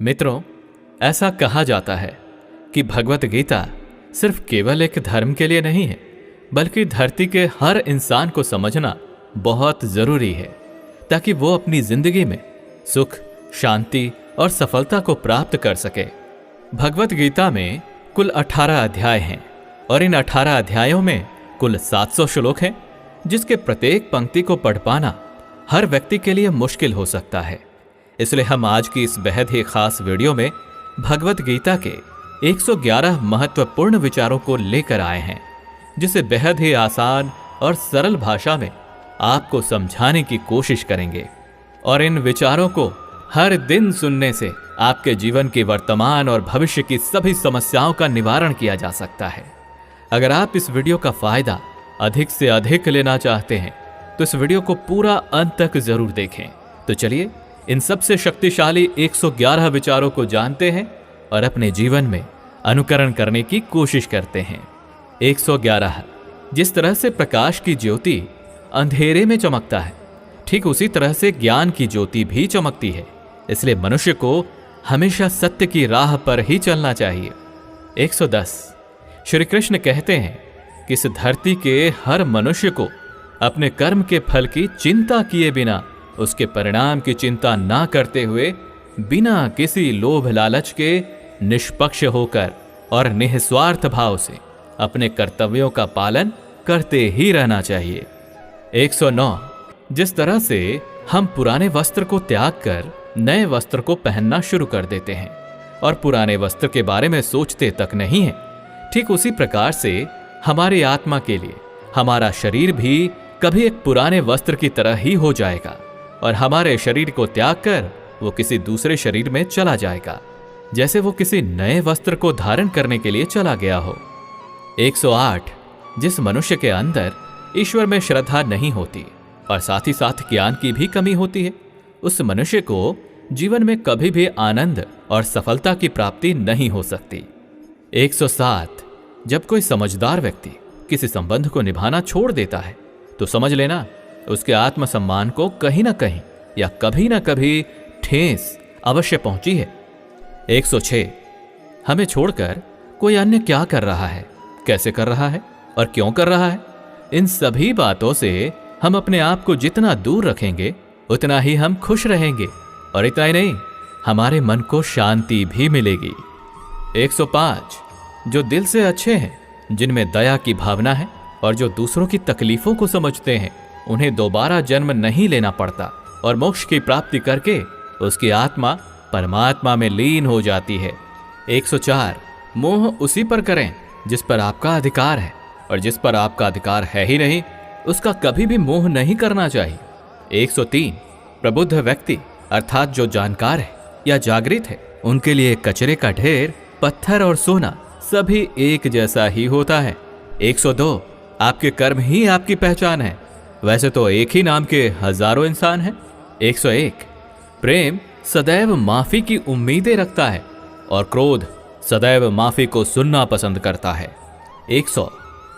मित्रों, ऐसा कहा जाता है कि भगवत गीता सिर्फ केवल एक धर्म के लिए नहीं है, बल्कि धरती के हर इंसान को समझना बहुत जरूरी है, ताकि वो अपनी जिंदगी में सुख, शांति और सफलता को प्राप्त कर सके। भगवत गीता में कुल 18 अध्याय हैं और इन 18 अध्यायों में कुल 700 श्लोक हैं, जिसके प्रत्येक पंक्ति को पढ़ पाना हर व्यक्ति के लिए मुश्किल हो सकता है। इसलिए हम आज की इस बेहद ही खास वीडियो में भगवत गीता के 111 महत्वपूर्ण विचारों को लेकर आए हैं, जिसे बेहद ही आसान और सरल भाषा में आपको समझाने की कोशिश करेंगे। और इन विचारों को हर दिन सुनने से आपके जीवन की वर्तमान और भविष्य की सभी समस्याओं का निवारण किया जा सकता है। अगर आप इस वीडियो का फायदा अधिक से अधिक लेना चाहते हैं तो इस वीडियो को पूरा अंत तक जरूर देखें। तो चलिए इन सबसे शक्तिशाली 111 विचारों को जानते हैं और अपने जीवन में अनुकरण करने की कोशिश करते हैं। 111। जिस तरह से प्रकाश की ज्योति अंधेरे में चमकता है, ठीक उसी तरह से ज्ञान की ज्योति भी चमकती है। इसलिए मनुष्य को हमेशा सत्य की राह पर ही चलना चाहिए। 110। श्री कृष्ण कहते हैं कि इस धरती के हर मनुष्य को अपने कर्म के फल की चिंता किए बिना, उसके परिणाम की चिंता ना करते हुए, बिना किसी लोभ लालच के निष्पक्ष होकर और निस्वार्थ भाव से अपने कर्तव्यों का पालन करते ही रहना चाहिए। 109। जिस तरह से हम पुराने वस्त्र को त्याग कर नए वस्त्र को पहनना शुरू कर देते हैं और पुराने वस्त्र के बारे में सोचते तक नहीं है, ठीक उसी प्रकार से हमारी आत्मा के लिए हमारा शरीर भी कभी एक पुराने वस्त्र की तरह ही हो जाएगा और हमारे शरीर को त्याग कर वो किसी दूसरे शरीर में चला जाएगा, जैसे वो किसी नए वस्त्र को धारण करने के लिए चला गया हो। 108। जिस मनुष्य के अंदर ईश्वर में श्रद्धा नहीं होती और साथ ही साथ ज्ञान की भी कमी होती है, उस मनुष्य को जीवन में कभी भी आनंद और सफलता की प्राप्ति नहीं हो सकती। 107। जब कोई समझदार व्यक्ति किसी संबंध को निभाना छोड़ देता है तो समझ लेना उसके आत्मसम्मान को कहीं ना कहीं या कभी ना कभी ठेस अवश्य पहुंची है। 106। हमें छोड़कर कोई अन्य क्या कर रहा है, कैसे कर रहा है और क्यों कर रहा है, इन सभी बातों से हम अपने आप को जितना दूर रखेंगे उतना ही हम खुश रहेंगे और इतना ही नहीं, हमारे मन को शांति भी मिलेगी। 105। जो दिल से अच्छे हैं, जिनमें दया की भावना है और जो दूसरों की तकलीफों को समझते हैं, उन्हें दोबारा जन्म नहीं लेना पड़ता और मोक्ष की प्राप्ति करके उसकी आत्मा परमात्मा में लीन हो जाती है। 104। मोह उसी पर करें जिस पर आपका अधिकार है, और जिस पर आपका अधिकार है ही नहीं उसका कभी भी मोह नहीं करना चाहिए। 103। प्रबुद्ध व्यक्ति अर्थात जो जानकार है या जागृत है, उनके लिए कचरे का ढेर, पत्थर और सोना सभी एक जैसा ही होता है। 102। आपके कर्म ही आपकी पहचान है, वैसे तो एक ही नाम के हजारों इंसान हैं। 101। प्रेम सदैव माफी की उम्मीदें रखता है और क्रोध सदैव माफी को सुनना पसंद करता है। 100।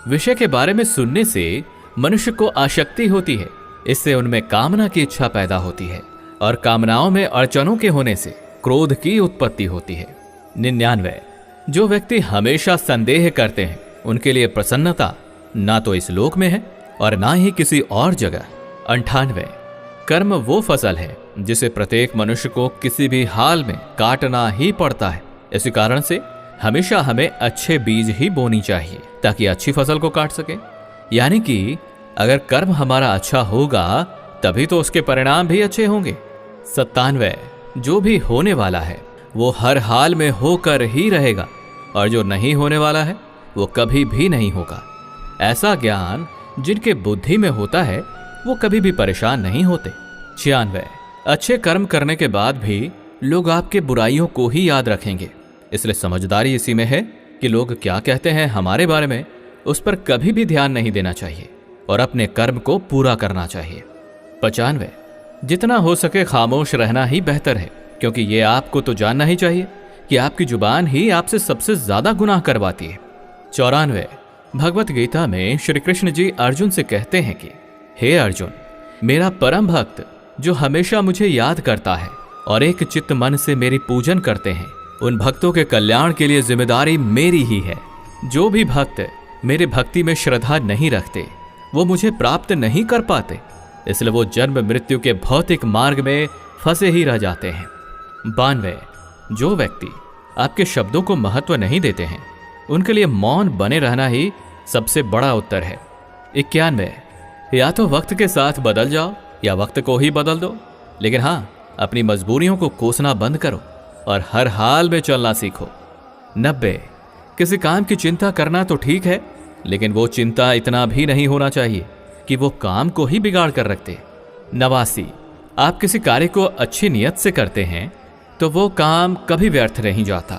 विषय के बारे में सुनने से मनुष्य को आसक्ति होती है, इससे उनमें कामना की इच्छा पैदा होती है और कामनाओं में अड़चनों के होने से क्रोध की उत्पत्ति होती है। 99। जो व्यक्ति हमेशा संदेह करते हैं, उनके लिए प्रसन्नता ना तो इस लोक में है और ना ही किसी और जगह। 98। कर्म वो फसल है जिसे प्रत्येक मनुष्य को किसी भी हाल में काटना ही पड़ता है। इसी कारण से हमेशा हमें अच्छे बीज ही बोनी चाहिए ताकि अच्छी फसल को काट सके। यानी कि अगर कर्म हमारा अच्छा होगा तभी तो उसके परिणाम भी अच्छे होंगे। 97। जो भी होने वाला है वो हर हाल में होकर ही रहेगा और जो नहीं होने वाला है वो कभी भी नहीं होगा। ऐसा ज्ञान जिनके बुद्धि में होता है वो कभी भी परेशान नहीं होते। 96। अच्छे कर्म करने के बाद भी लोग आपके बुराइयों को ही याद रखेंगे, इसलिए समझदारी इसी में है कि लोग क्या कहते हैं हमारे बारे में, उस पर कभी भी ध्यान नहीं देना चाहिए और अपने कर्म को पूरा करना चाहिए। 95। जितना हो सके खामोश रहना ही बेहतर है, क्योंकि ये आपको तो जानना ही चाहिए कि आपकी जुबान ही आपसे सबसे ज्यादा गुनाह करवाती है। 94। भगवत गीता में श्री कृष्ण जी अर्जुन से कहते हैं कि हे अर्जुन, मेरा परम भक्त जो हमेशा मुझे याद करता है और एक चित्त मन से मेरी पूजन करते हैं, उन भक्तों के कल्याण के लिए जिम्मेदारी मेरी ही है। जो भी भक्त मेरे भक्ति में श्रद्धा नहीं रखते वो मुझे प्राप्त नहीं कर पाते, इसलिए वो जन्म मृत्यु के भौतिक मार्ग में फंसे ही रह जाते हैं। 92, जो व्यक्ति आपके शब्दों को महत्व नहीं देते हैं उनके लिए मौन बने रहना ही सबसे बड़ा उत्तर है। 91, या तो वक्त के साथ बदल जाओ या वक्त को ही बदल दो, लेकिन हाँ, अपनी मजबूरियों को कोसना बंद करो और हर हाल में चलना सीखो। 90, किसी काम की चिंता करना तो ठीक है, लेकिन वो चिंता इतना भी नहीं होना चाहिए कि वो काम को ही बिगाड़ कर रखते। 89, आप किसी कार्य को अच्छी नियत से करते हैं तो वो काम कभी व्यर्थ नहीं जाता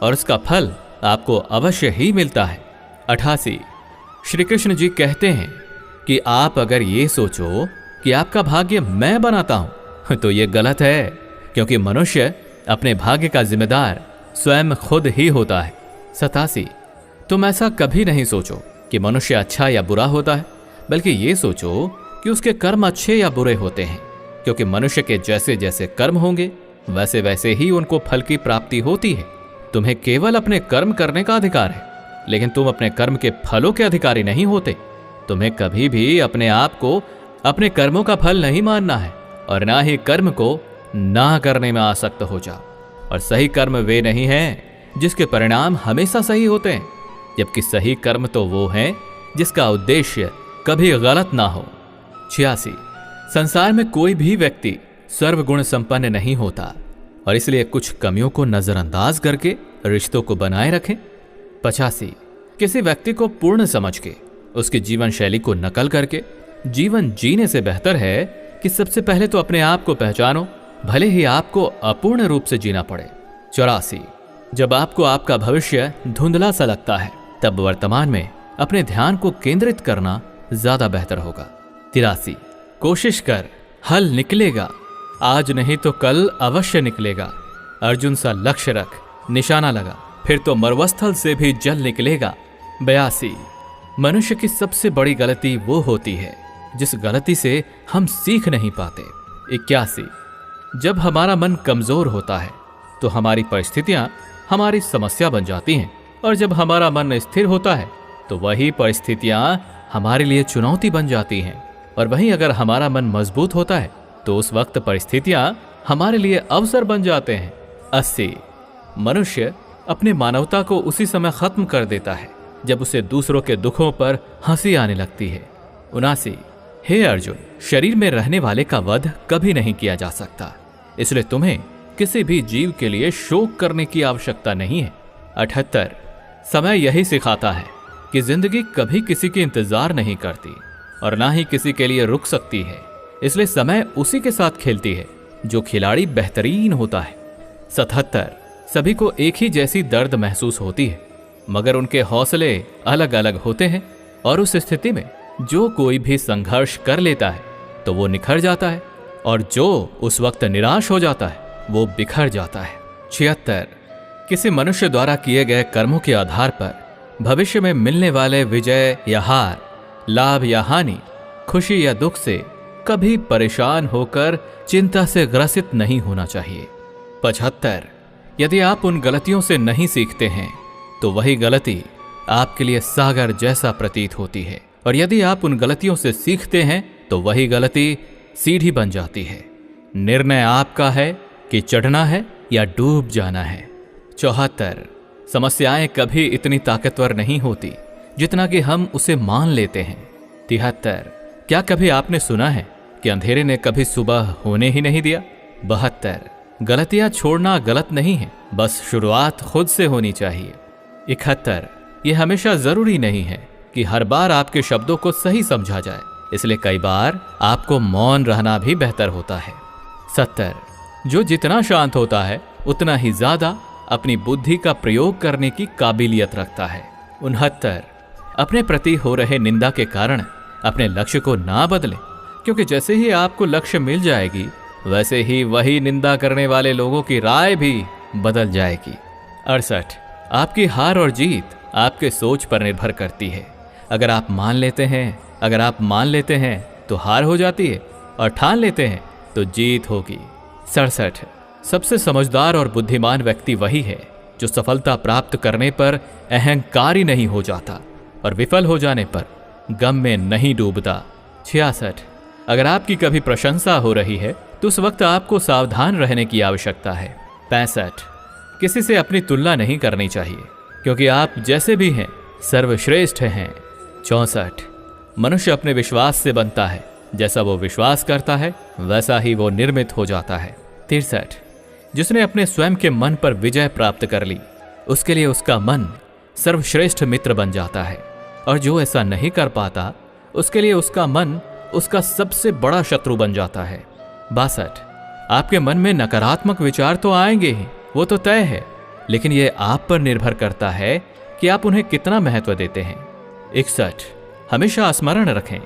और उसका फल आपको अवश्य ही मिलता है। 88, श्री कृष्ण जी कहते हैं कि आप अगर ये सोचो कि आपका भाग्य मैं बनाता हूं तो ये गलत है, क्योंकि मनुष्य अपने भाग्य का जिम्मेदार स्वयं खुद ही होता है। 87, तुम ऐसा कभी नहीं सोचो कि मनुष्य अच्छा या बुरा होता है, बल्कि ये सोचो कि उसके कर्म अच्छे या बुरे होते हैं, क्योंकि मनुष्य के जैसे जैसे कर्म होंगे वैसे वैसे ही उनको फल की प्राप्ति होती है। तुम्हें केवल अपने कर्म करने का अधिकार है, लेकिन तुम अपने कर्म के फलों के अधिकारी नहीं होते। तुम्हें कभी भी अपने आप को अपने कर्मों का फल नहीं मानना है और ना ही कर्म को ना करने में आसक्त हो जाओ। और सही कर्म वे नहीं हैं जिसके परिणाम हमेशा सही होते हैं, जबकि सही कर्म तो वो है जिसका उद्देश्य कभी गलत ना हो। 86, संसार में कोई भी व्यक्ति सर्वगुण संपन्न नहीं होता और इसलिए कुछ कमियों को नजरअंदाज करके रिश्तों को बनाए रखें। 85, किसी व्यक्ति को पूर्ण समझ के उसकी जीवन शैली को नकल करके जीवन जीने से बेहतर है कि सबसे पहले तो अपने आप को पहचानो, भले ही आपको अपूर्ण रूप से जीना पड़े। 84, जब आपको आपका भविष्य धुंधला सा लगता है तब वर्तमान में अपने ध्यान को केंद्रित करना ज्यादा बेहतर होगा। 83, कोशिश कर, हल निकलेगा, आज नहीं तो कल अवश्य निकलेगा। अर्जुन सा लक्ष्य रख, निशाना लगा, फिर तो मरुस्थल से भी जल निकलेगा। 82, मनुष्य की सबसे बड़ी गलती वो होती है जिस गलती से हम सीख नहीं पाते। 81, जब हमारा मन कमजोर होता है तो हमारी परिस्थितियां हमारी समस्या बन जाती हैं, और जब हमारा मन स्थिर होता है तो वही परिस्थितियां हमारे लिए चुनौती बन जाती हैं, और वहीं अगर हमारा मन मजबूत होता है तो उस वक्त परिस्थितियां हमारे लिए अवसर बन जाते हैं। 80, मनुष्य अपनी मानवता को उसी समय खत्म कर देता है जब उसे दूसरों के दुखों पर हंसी आने लगती है। 79, हे अर्जुन, शरीर में रहने वाले का वध कभी नहीं किया जा सकता, इसलिए तुम्हें किसी भी जीव के लिए शोक करने की आवश्यकता नहीं है। 78, समय यही सिखाता है कि जिंदगी कभी किसी की इंतजार नहीं करती और ना ही किसी के लिए रुक सकती है, इसलिए समय उसी के साथ खेलती है जो खिलाड़ी बेहतरीन होता है। 77, सभी को एक ही जैसी दर्द महसूस होती है, मगर उनके हौसले अलग अलग होते हैं, और उस स्थिति में जो कोई भी संघर्ष कर लेता है तो वो निखर जाता है, और जो उस वक्त निराश हो जाता है वो बिखर जाता है। 76, किसी मनुष्य द्वारा किए गए कर्मों के आधार पर भविष्य में मिलने वाले विजय या हार, लाभ या हानि, खुशी या दुख से कभी परेशान होकर चिंता से ग्रसित नहीं होना चाहिए। 75, यदि आप उन गलतियों से नहीं सीखते हैं तो वही गलती आपके लिए सागर जैसा प्रतीत होती है, और यदि आप उन गलतियों से सीखते हैं तो वही गलती सीढ़ी बन जाती है। निर्णय आपका है कि चढ़ना है या डूब जाना है। 74, समस्याएं कभी इतनी ताकतवर नहीं होती जितना कि हम उसे मान लेते हैं। 73, क्या कभी आपने सुना है कि अंधेरे ने कभी सुबह होने ही नहीं दिया। 72, गलतियां छोड़ना गलत नहीं है, बस शुरुआत खुद से होनी चाहिए। 71, यह हमेशा जरूरी नहीं है कि हर बार आपके शब्दों को सही समझा जाए, इसलिए कई बार आपको मौन रहना भी बेहतर होता है। 70, जो जितना शांत होता है उतना ही ज्यादा अपनी बुद्धि का प्रयोग करने की काबिलियत रखता है। 69, अपने प्रति हो रहे निंदा के कारण अपने लक्ष्य को ना बदलें, क्योंकि जैसे ही आपको लक्ष्य मिल जाएगी वैसे ही वही निंदा करने वाले लोगों की राय भी बदल जाएगी। 68, आपकी हार और जीत आपके सोच पर निर्भर करती है। अगर आप मान लेते हैं तो हार हो जाती है, और ठान लेते हैं तो जीत होगी। 67, सबसे समझदार और बुद्धिमान व्यक्ति वही है जो सफलता प्राप्त करने पर अहंकारी नहीं हो जाता और विफल हो जाने पर गम में नहीं डूबता। 66। अगर आपकी कभी प्रशंसा हो रही है तो उस वक्त आपको सावधान रहने की आवश्यकता है। 65। किसी से अपनी तुलना नहीं करनी चाहिए क्योंकि आप जैसे भी हैं सर्वश्रेष्ठ हैं। 64। मनुष्य अपने विश्वास से बनता है, जैसा वो विश्वास करता है वैसा ही वो निर्मित हो जाता है। 63। जिसने अपने स्वयं के मन पर विजय प्राप्त कर ली उसके लिए उसका मन सर्वश्रेष्ठ मित्र बन जाता है, और जो ऐसा नहीं कर पाता उसके लिए उसका मन उसका सबसे बड़ा शत्रु बन जाता है। 62। आपके मन में नकारात्मक विचार तो आएंगे ही, वो तो तय है, लेकिन यह आप पर निर्भर करता है कि आप उन्हें कितना महत्व देते हैं। 61। हमेशा स्मरण रखें,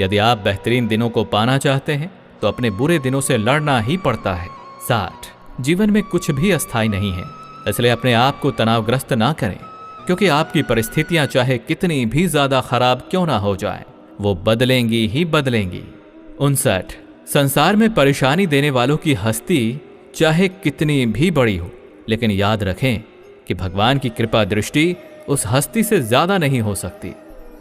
यदि आप बेहतरीन दिनों को पाना चाहते हैं तो अपने बुरे दिनों से लड़ना ही पड़ता है। 60। जीवन में कुछ भी अस्थायी नहीं है, इसलिए अपने आप को तनावग्रस्त ना करें, क्योंकि आपकी परिस्थितियां चाहे कितनी भी ज्यादा खराब क्यों ना हो जाए वो बदलेंगी ही बदलेंगी। 59। संसार में परेशानी देने वालों की हस्ती चाहे कितनी भी बड़ी हो, लेकिन याद रखें कि भगवान की कृपा दृष्टि उस हस्ती से ज्यादा नहीं हो सकती।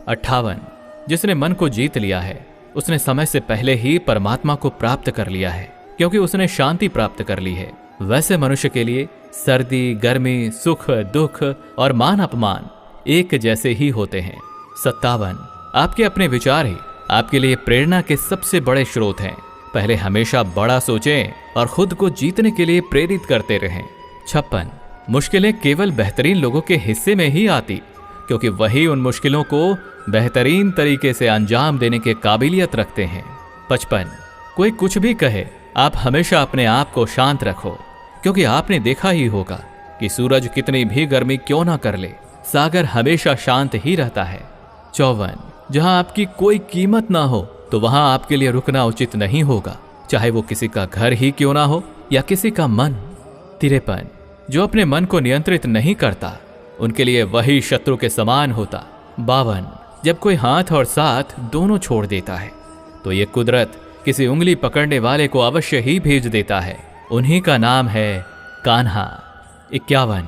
58। जिसने मन को जीत लिया है उसने समय से पहले ही परमात्मा को प्राप्त कर लिया है, क्योंकि उसने शांति प्राप्त कर ली है। वैसे मनुष्य के लिए सर्दी, गर्मी, सुख, दुख और मान अपमान एक जैसे ही होते हैं। 57। आपके अपने विचार ही आपके लिए प्रेरणा के सबसे बड़े स्रोत हैं। पहले हमेशा बड़ा सोचें और खुद को जीतने के लिए प्रेरित करते रहें। 56। मुश्किलें केवल बेहतरीन लोगों के हिस्से में ही आती, क्योंकि वही उन मुश्किलों को बेहतरीन तरीके से अंजाम देने के काबिलियत रखते हैं। 55। कोई कुछ भी कहे, आप हमेशा अपने आप को शांत रखो, क्योंकि आपने देखा ही होगा कि सूरज कितनी भी गर्मी क्यों ना कर ले, सागर हमेशा शांत ही रहता है। 54। जहां आपकी कोई कीमत ना हो तो वहां आपके लिए रुकना उचित नहीं होगा, चाहे वो किसी का घर ही क्यों ना हो या किसी का मन। 53। जो अपने मन को नियंत्रित नहीं करता उनके लिए वही शत्रु के समान होता। 52। जब कोई हाथ और साथ दोनों छोड़ देता है तो ये कुदरत किसी उंगली पकड़ने वाले को अवश्य ही भेज देता है, उन्हीं का नाम है कान्हा। 51।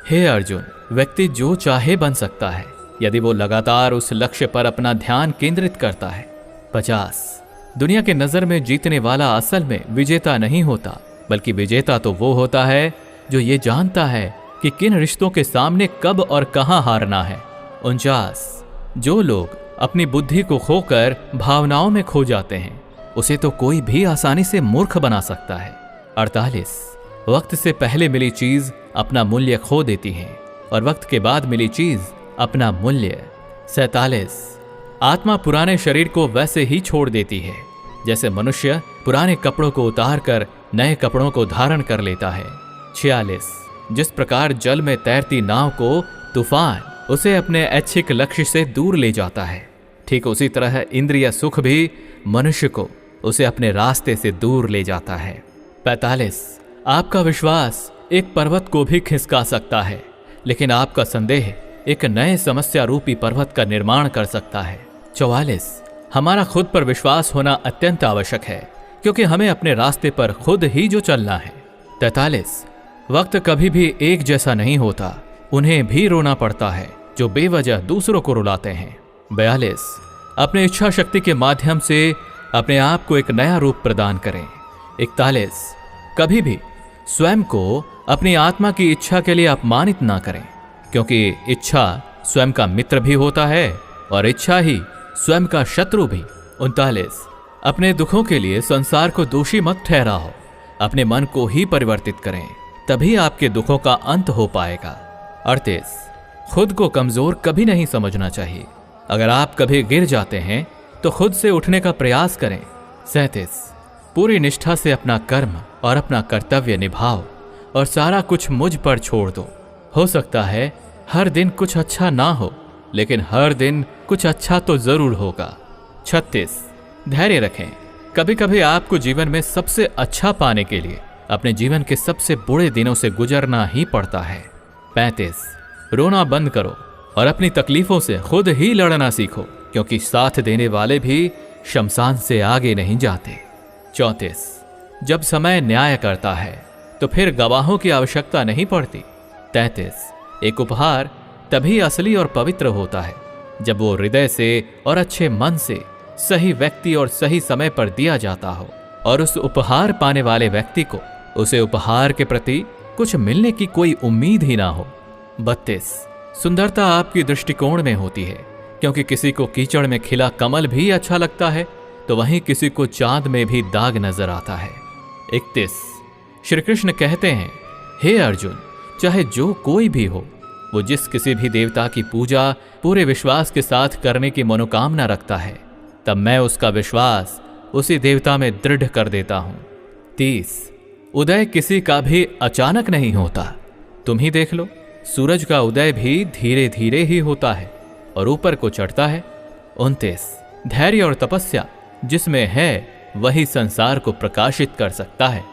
हे अर्जुन, व्यक्ति जो चाहे बन सकता है यदि वो लगातार उस लक्ष्य पर अपना ध्यान केंद्रित करता है। 50। दुनिया के नजर में जीतने वाला असल में विजेता नहीं होता, बल्कि विजेता तो वो होता है जो ये जानता है कि किन रिश्तों के सामने कब और कहां हारना है। 49। जो लोग अपनी बुद्धि को खोकर भावनाओं में खो जाते हैं उसे तो कोई भी आसानी से मूर्ख बना सकता है। 48। वक्त से पहले मिली चीज अपना मूल्य खो देती है और वक्त के बाद मिली चीज अपना मूल्य। 47। आत्मा पुराने शरीर को वैसे ही छोड़ देती है जैसे मनुष्य पुराने कपड़ों को उतार कर नए कपड़ों को धारण कर लेता है। 46। जिस प्रकार जल में तैरती नाव को तूफान उसे अपने ऐच्छिक लक्ष्य से दूर ले जाता है, ठीक उसी तरह इंद्रिय सुख भी मनुष्य को उसे अपने रास्ते से दूर ले जाता है। 45। आपका विश्वास एक पर्वत को भी खिसका सकता है, लेकिन आपका संदेह एक नए समस्या रूपी पर्वत का निर्माण कर सकता है। 44। हमारा खुद पर विश्वास होना अत्यंत आवश्यक है, क्योंकि हमें अपने रास्ते पर खुद ही जो चलना है। 43। वक्त कभी भी एक जैसा नहीं होता, उन्हें भी रोना पड़ता है जो बेवजह दूसरों को रुलाते हैं। 42। अपने इच्छा शक्ति के माध्यम से अपने आप को एक नया रूप प्रदान करें। 41। कभी भी स्वयं को अपनी आत्मा की इच्छा के लिए अपमानित ना करें, क्योंकि इच्छा स्वयं का मित्र भी होता है और इच्छा ही स्वयं का शत्रु भी। 39। अपने दुखों के लिए संसार को दोषी मत ठहराओ, अपने मन को ही परिवर्तित करें, तभी आपके दुखों का अंत हो पाएगा। 38। खुद को कमजोर कभी नहीं समझना चाहिए, अगर आप कभी गिर जाते हैं तो खुद से उठने का प्रयास करें। 37। पूरी निष्ठा से अपना कर्म और अपना कर्तव्य निभाओ और सारा कुछ मुझ पर छोड़ दो। हो सकता है हर दिन कुछ अच्छा ना हो, लेकिन हर दिन कुछ अच्छा तो जरूर होगा। 36। धैर्य रखें, कभी कभी आपको जीवन में सबसे अच्छा पाने के लिए अपने जीवन के सबसे बुरे दिनों से गुजरना ही पड़ता है। 35। रोना बंद करो और अपनी तकलीफों से खुद ही लड़ना सीखो, क्योंकि साथ देने वाले भी शमशान से आगे नहीं जाते। 34। जब समय न्याय करता है तो फिर गवाहों की आवश्यकता नहीं पड़ती। 33 एक उपहार तभी असली और पवित्र होता है जब वो हृदय से और अच्छे मन से सही व्यक्ति और सही समय पर दिया जाता हो और उस उपहार पाने वाले व्यक्ति को उसे उपहार के प्रति कुछ मिलने की कोई उम्मीद ही ना हो। 32 सुंदरता आपकी दृष्टिकोण में होती है, क्योंकि किसी को कीचड़ में खिला कमल भी अच्छा लगता है तो वहीं किसी को चांद में भी दाग नजर आता है। 31 श्री कृष्ण कहते हैं, हे अर्जुन, चाहे जो कोई भी हो, वो जिस किसी भी देवता की पूजा पूरे विश्वास के साथ करने की मनोकामना रखता है, तब मैं उसका विश्वास उसी देवता में दृढ़ कर देता हूं। 30 उदय किसी का भी अचानक नहीं होता। तुम ही देख लो, सूरज का उदय भी धीरे धीरे ही होता है और ऊपर को चढ़ता है। 29 धैर्य और तपस्या जिसमें है वही संसार को प्रकाशित कर सकता है।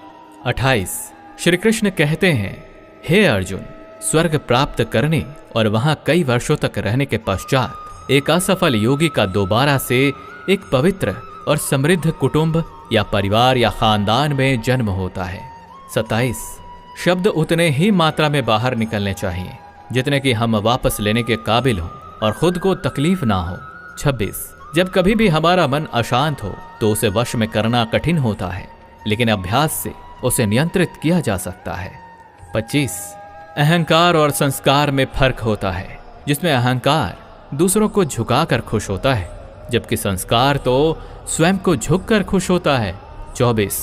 28 श्री कृष्ण कहते हैं, हे अर्जुन, स्वर्ग प्राप्त करने और वहां कई वर्षों तक रहने के पश्चात एक असफल योगी का दोबारा से एक पवित्र और समृद्ध कुटुंब या परिवार या खानदान में जन्म होता है। 27 शब्द उतने ही मात्रा में बाहर निकलने चाहिए जितने कि हम वापस लेने के काबिल हो और खुद को तकलीफ ना हो। 26 जब कभी भी हमारा मन अशांत हो तो उसे वश में करना कठिन होता है, लेकिन अभ्यास से उसे नियंत्रित किया जा सकता है। 25 अहंकार और संस्कार में फर्क होता है, जिसमें अहंकार दूसरों को झुकाकर खुश होता है जबकि संस्कार तो स्वयं को झुककर खुश होता है। 24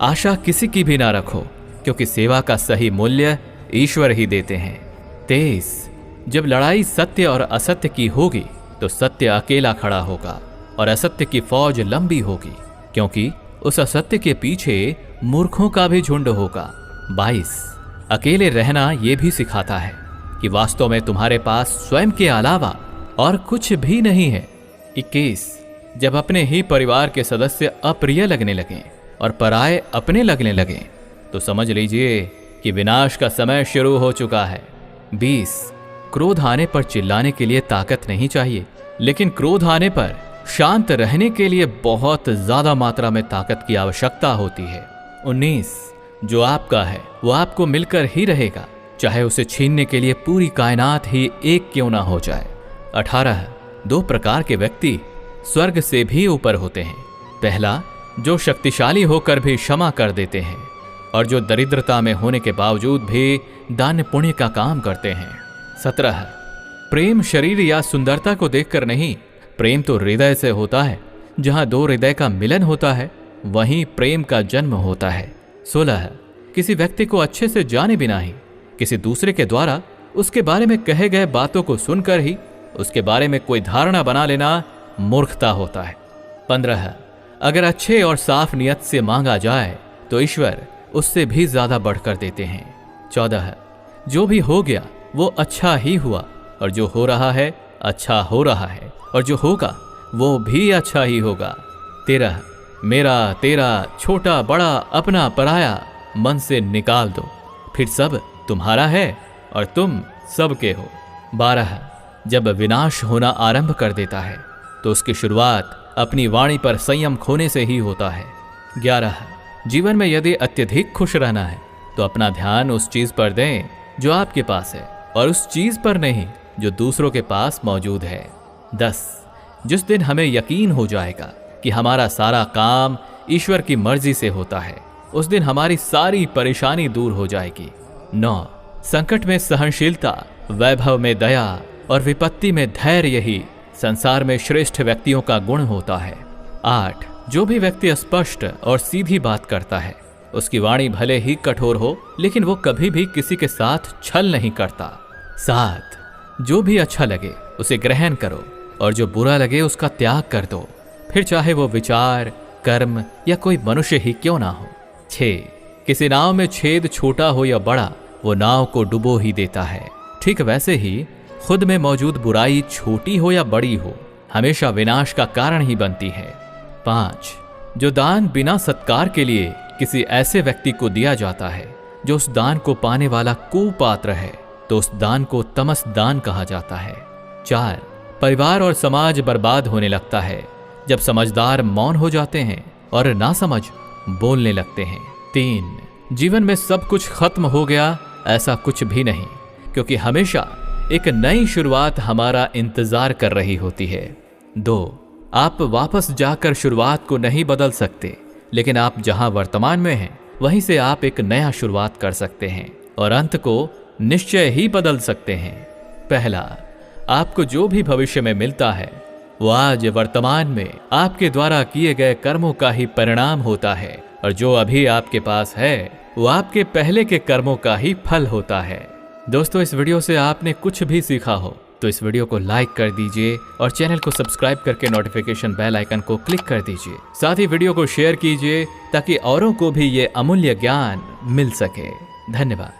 आशा किसी की भी ना रखो, क्योंकि सेवा का सही मूल्य ईश्वर ही देते हैं। 23 जब लड़ाई सत्य और असत्य की होगी तो सत्य अकेला खड़ा होगा और असत्य की फौज लंबी होगी, क्योंकि उस असत्य के पीछे मूर्खों का भी झुंड होगा। 22 अकेले रहना यह भी सिखाता है कि वास्तव में तुम्हारे पास स्वयं के अलावा और कुछ भी नहीं है। 21 जब अपने ही परिवार के सदस्य अप्रिय लगने लगें और पराये अपने लगने लगें तो समझ लीजिए कि विनाश का समय शुरू हो चुका है। 20 क्रोध आने पर चिल्लाने के लिए ताकत नहीं चाहिए, लेकिन क्रोध आने पर शांत रहने के लिए बहुत ज्यादा मात्रा में ताकत की आवश्यकता होती है। 19 जो आपका है वो आपको मिलकर ही रहेगा, चाहे उसे छीनने के लिए पूरी कायनात ही एक क्यों ना हो जाए। 18 दो प्रकार के व्यक्ति स्वर्ग से भी ऊपर होते हैं। पहला, जो शक्तिशाली होकर भी क्षमा कर देते हैं और जो दरिद्रता में होने के बावजूद भी दान पुण्य का काम करते हैं। 17 प्रेम शरीर या सुंदरता को देखकर नहीं, प्रेम तो हृदय से होता है। जहां दो हृदय का मिलन होता है वहीं प्रेम का जन्म होता है। 16 किसी व्यक्ति को अच्छे से जाने बिना ही किसी दूसरे के द्वारा उसके बारे में कहे गए बातों को सुनकर ही उसके बारे में कोई धारणा बना लेना मूर्खता होता है। 15 अगर अच्छे और साफ नियत से मांगा जाए तो ईश्वर उससे भी ज्यादा बढ़कर देते हैं। 14 जो भी हो गया वो अच्छा ही हुआ और जो हो रहा है अच्छा हो रहा है और जो होगा वो भी अच्छा ही होगा। 13 मेरा तेरा छोटा बड़ा अपना पराया मन से निकाल दो, फिर सब तुम्हारा है और तुम सबके हो। 12 जब विनाश होना आरंभ कर देता है तो उसकी शुरुआत अपनी वाणी पर संयम खोने से ही होता है। 11 जीवन में यदि अत्यधिक खुश रहना है तो अपना ध्यान उस चीज पर दें जो आपके पास है और उस चीज पर नहीं जो दूसरों के पास मौजूद है। 10 जिस दिन हमें यकीन हो जाएगा कि हमारा सारा काम ईश्वर की मर्जी से होता है, उस दिन हमारी सारी परेशानी दूर हो जाएगी। 9 संकट में सहनशीलता, वैभव में दया और विपत्ति में धैर्य ही संसार में श्रेष्ठ व्यक्तियों का गुण होता है। 8 जो भी व्यक्ति स्पष्ट और सीधी बात करता है उसकी वाणी भले ही कठोर हो लेकिन वो कभी भी किसी के साथ छल नहीं करता। 7 जो भी अच्छा लगे उसे ग्रहण करो और जो बुरा लगे उसका त्याग कर दो, फिर चाहे वो विचार, कर्म या कोई मनुष्य ही क्यों ना हो। 6 किसी नाव में छेद छोटा हो या बड़ा वो नाव को डुबो ही देता है, ठीक वैसे ही खुद में मौजूद बुराई छोटी हो या बड़ी हो हमेशा विनाश का कारण ही बनती है। 5 जो दान बिना सत्कार के लिए किसी ऐसे व्यक्ति को दिया जाता है जो उस दान को पाने वाला कुपात्र है तो उस दान को तमस दान कहा जाता है। 4 परिवार और समाज बर्बाद होने लगता है जब समझदार मौन हो जाते हैं और नासमझ बोलने लगते हैं। 3 जीवन में सब कुछ खत्म हो गया, ऐसा कुछ भी नहीं, क्योंकि हमेशा एक नई शुरुआत हमारा इंतजार कर रही होती है। 2, आप वापस जाकर शुरुआत को नहीं बदल सकते, लेकिन आप जहां वर्तमान में हैं वहीं से आप एक नया शुरुआत कर सकते हैं और अंत को निश्चय ही बदल सकते हैं। पहला, आपको जो भी भविष्य में मिलता है वो आज वर्तमान में आपके द्वारा किए गए कर्मों का ही परिणाम होता है, और जो अभी आपके पास है वो आपके पहले के कर्मों का ही फल होता है। दोस्तों, इस वीडियो से आपने कुछ भी सीखा हो तो इस वीडियो को लाइक कर दीजिए और चैनल को सब्सक्राइब करके नोटिफिकेशन बेल आइकन को क्लिक कर दीजिए। साथ ही वीडियो को शेयर कीजिए ताकि औरों को भी ये अमूल्य ज्ञान मिल सके। धन्यवाद।